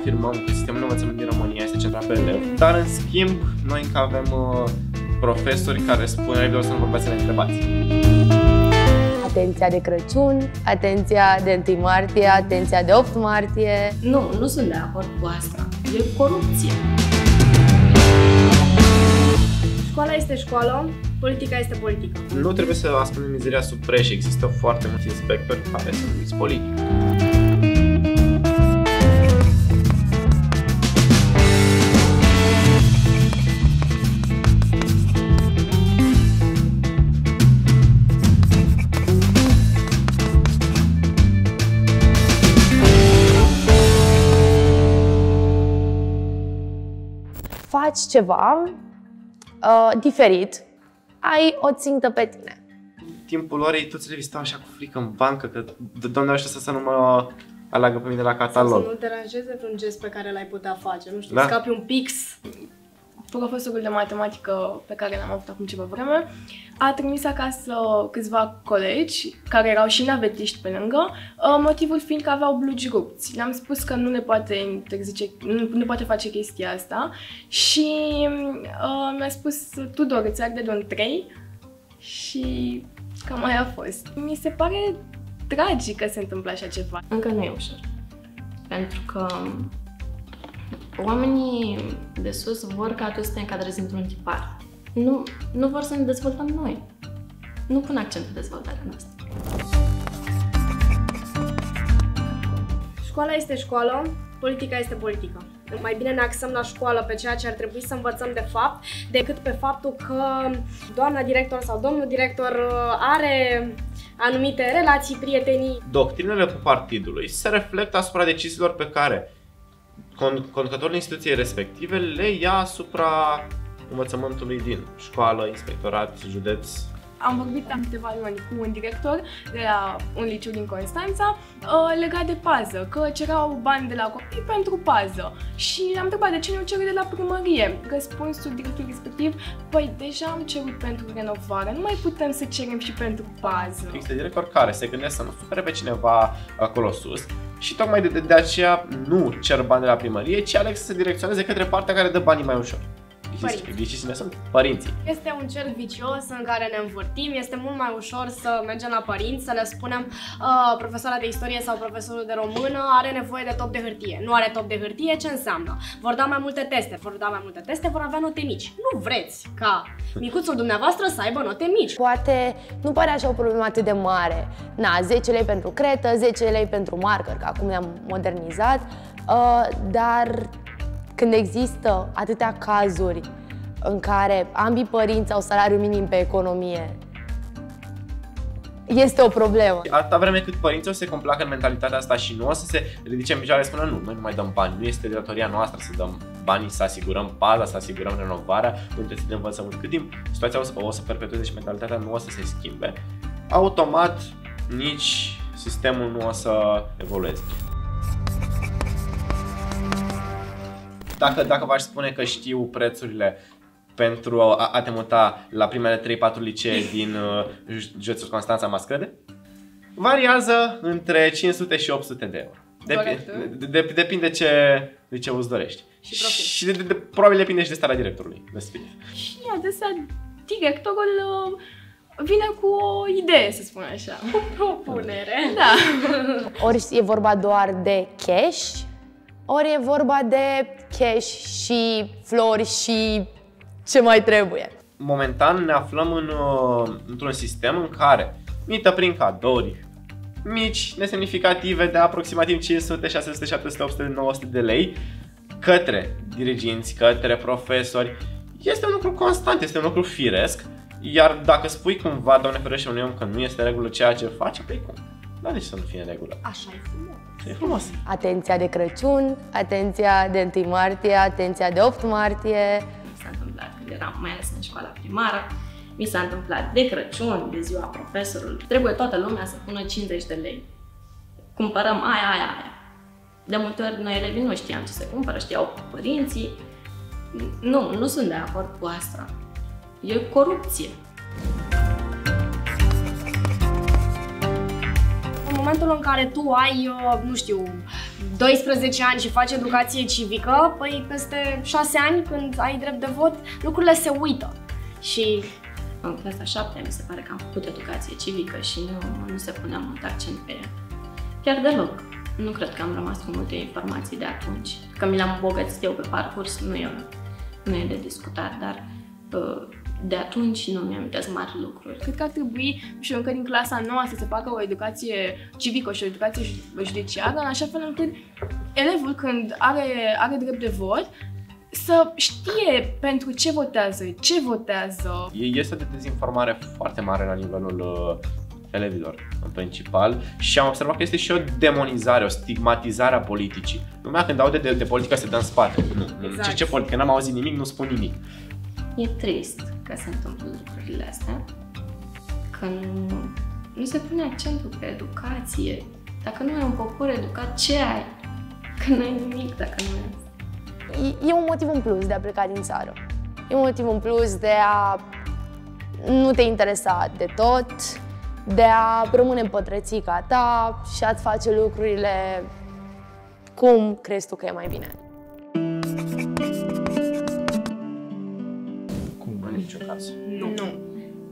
afirmăm că sistemul de învățământ din România este centrat pe elev, dar în schimb noi încă avem profesori care spun elevilor să nu vorbească, să le întrebați. Atenția de Crăciun, atenția de 1 martie, atenția de 8 martie. Nu sunt de acord cu asta. E corupție. Școala este școală, politica este politică. Nu trebuie să ascundem mizeria sub preș. Există foarte mulți inspectori care sunt numiți politic. Faci ceva diferit, ai o țintă pe tine. Timpul orei toți elevii stau așa cu frică în bancă că doamne ăștia să nu mă aleagă pe mine la catalog. Să nu deranjeze vreun gest pe care l-ai putea face, nu știu, Da? scapi un pix. Profesorul de matematică pe care l-am avut acum ceva vreme a trimis acasă câțiva colegi care erau și navetiști pe lângă, motivul fiind că aveau blugi rupți. Le-am spus că nu ne poate interzice, nu poate face chestia asta și mi-a spus: Tudor, îți arde de un 3 și cam aia a fost. Mi se pare tragic că se întâmplă așa ceva. Încă nu e ușor, pentru că oamenii de sus vor ca tu să te încadrezi într-un tipar. Nu vor să ne dezvoltăm noi. Nu pun accent pe dezvoltarea noastră. Școala este școală, politica este politică. Mai bine ne axăm la școală pe ceea ce ar trebui să învățăm de fapt, decât pe faptul că doamna director sau domnul director are anumite relații, prietenii. Doctrinele partidului se reflectă asupra deciziilor pe care conducătorul instituției respective le ia asupra învățământului din școală, inspectorat, județ. Am vorbit am câteva luni cu un director de la un liceu din Constanța legat de pază, că cereau bani de la copii pentru pază. Și l-am întrebat de ce nu cere de la primărie. Răspunsul directorului respectiv: păi deja am cerut pentru renovare, nu mai putem să cerem și pentru pază. Există directori care se gândesc să nu supere pe cineva acolo sus și tocmai de aceea nu cer bani de la primărie, ci aleg să se direcționeze către partea care dă banii mai ușor. Ghiciți-ne, sunt părinții. Este un cerc vicios în care ne învârtim, este mult mai ușor să mergem la părinți, să le spunem profesoara de istorie sau profesorul de română are nevoie de top de hârtie. Nu are top de hârtie, ce înseamnă? Vor da mai multe teste, vor avea note mici. Nu vreți ca micuțul dumneavoastră să aibă note mici. Poate nu pare așa o problemă atât de mare. 10 lei pentru cretă, 10 lei pentru marker, că acum ne-am modernizat, dar când există atâtea cazuri în care ambii părinți au salariu minim pe economie, este o problemă. Atâta vreme cât părinții o să se complacă în mentalitatea asta și nu o să se ridice în picioare și spună: nu, noi nu mai dăm bani, nu este de datoria noastră să dăm banii, să asigurăm paza, să asigurăm renovarea unității de învățământ. Cât timp situația o să perpetueze și mentalitatea nu o să se schimbe, automat nici sistemul nu o să evolueze. Dacă v-aș spune că știu prețurile pentru a te muta la primele 3-4 licee din județul Constanța, m-ați crede? Variază între 500 și 800 de euro. Depinde ce liceu îți dorești. Și probabil depinde și de starea directorului. Și adesea directorul vine cu o idee, să spun așa. O propunere. Da. Ori e vorba doar de cash, ori e vorba de cash și flori și ce mai trebuie. Momentan ne aflăm într-un sistem în care mită prin cadouri mici, nesemnificative, de aproximativ 500, 600, 700, 800, 900 de lei către diriginți, către profesori. Este un lucru constant, este un lucru firesc, iar dacă spui cumva, Doamne ferește, unui om că nu este în regulă ceea ce face, păi cum? Dar de ce să nu fie în regulă? Așa e frumos. E frumos. Atenția de Crăciun, atenția de 1 martie, atenția de 8 martie. Mi s-a întâmplat când eram mai ales în școala primară, mi s-a întâmplat de Crăciun, de ziua profesorului. Trebuie toată lumea să pună 50 de lei. Cumpărăm aia. De multe ori noi elevii nu știam ce se cumpără, știau părinții. Nu sunt de acord cu asta. E corupție. În momentul în care tu ai, nu știu, 12 ani și faci educație civică, păi peste 6 ani, când ai drept de vot, lucrurile se uită. Și în clasa 7 mi se pare că am făcut educație civică și nu se punea mult accent pe ea. Chiar deloc. Nu cred că am rămas cu multe informații de atunci. Că mi le-am îmbogățit eu pe parcurs, nu e de discutat, dar de atunci nu mi-am amintesc mari lucruri. Cred că ar trebui, și încă din clasa 9 să se facă o educație civică și o educație judiciară, în așa fel încât elevul, când are drept de vot, să știe pentru ce votează, ce votează. Este de dezinformare foarte mare la nivelul elevilor, în principal, și am observat că este și o demonizare, o stigmatizare a politicii. Lumea când aude de politică se dă în spate. Nu, Exact. ce politică, n-am auzit nimic, nu spun nimic. E trist că se întâmplă lucrurile astea, că nu se pune accentul pe educație. Dacă nu ai un popor educat, ce ai? Că nu ai nimic dacă nu ai. E un motiv în plus de a pleca din țară. E un motiv în plus de a nu te interesa de tot, de a rămâne în pătrățica ta și a-ți face lucrurile cum crezi tu că e mai bine. În niciun caz.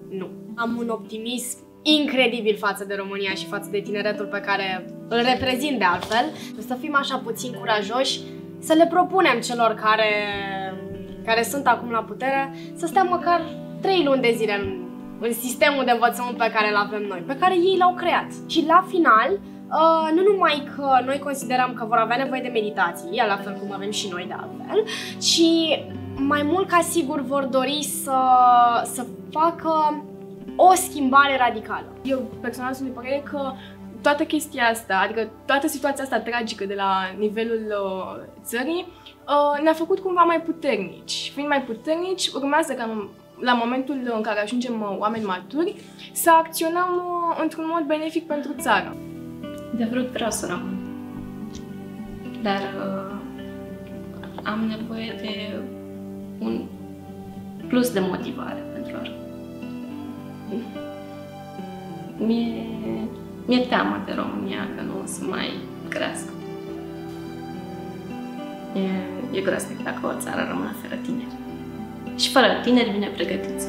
Nu. Am un optimism incredibil față de România și față de tineretul pe care îl reprezint de altfel. Să fim așa puțin curajoși, să le propunem celor care sunt acum la putere să stea măcar 3 luni de zile în sistemul de învățământ pe care îl avem noi, pe care ei l-au creat. Și la final, nu numai că noi considerăm că vor avea nevoie de meditații, la fel cum avem și noi de altfel, ci mai mult ca sigur vor dori să facă o schimbare radicală. Eu personal sunt de părere că toată chestia asta, adică toată situația asta tragică de la nivelul țării, ne-a făcut cumva mai puternici. Fiind mai puternici, urmează ca la momentul în care ajungem oameni maturi, să acționăm într-un mod benefic pentru țară. De vrut vreau să rămân, dar am nevoie de un plus de motivare pentru a rămâne. Mi-e teamă de România că nu o să mai crească. E groaznic dacă o țară rămâne fără tineri. Și fără tineri bine pregătiți.